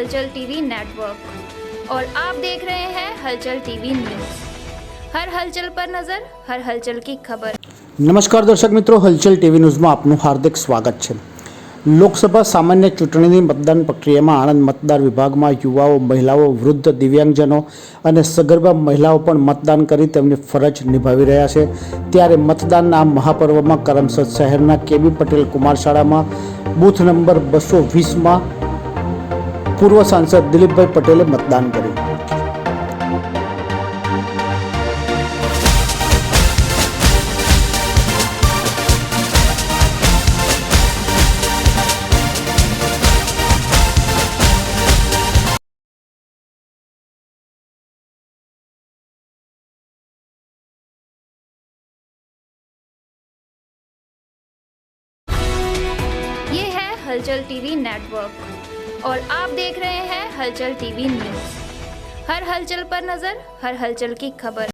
हलचल TV network और आप देख रहे हैं हलचल टीवी न्यूज़। हर हलचल पर नजर, हर हलचल की खबर। નમસ્કાર દર્શક મિત્રો, હલચલ ટીવી ન્યૂઝમાં આપનું હાર્દિક સ્વાગત છે। લોકસભા સામાન્ય ચૂંટણીની મતદાન પ્રક્રિયામાં આણંદ મતદાર વિભાગમાં યુવાઓ, મહિલાઓ, વૃદ્ધ, દિવ્યાંગજનો અને સગર્ભા મહિલાઓ પણ મતદાન કરી તેમની ફરજ નિભાવી રહ્યા છે। ત્યારે મતદાનના આ મહાપર્વમાં કરમસદ શહેરના કેબી પટેલ કુમાર શાળામાં બૂથ નંબર 220માં પૂર્વ સાંસદ દિલીપભાઈ પટેલે મતદાન કર્યું। ये है हलचल टीवी नेटवर्क और आप देख रहे हैं हलचल टीवी न्यूज़। हर हलचल पर नजर, हर हलचल की खबर।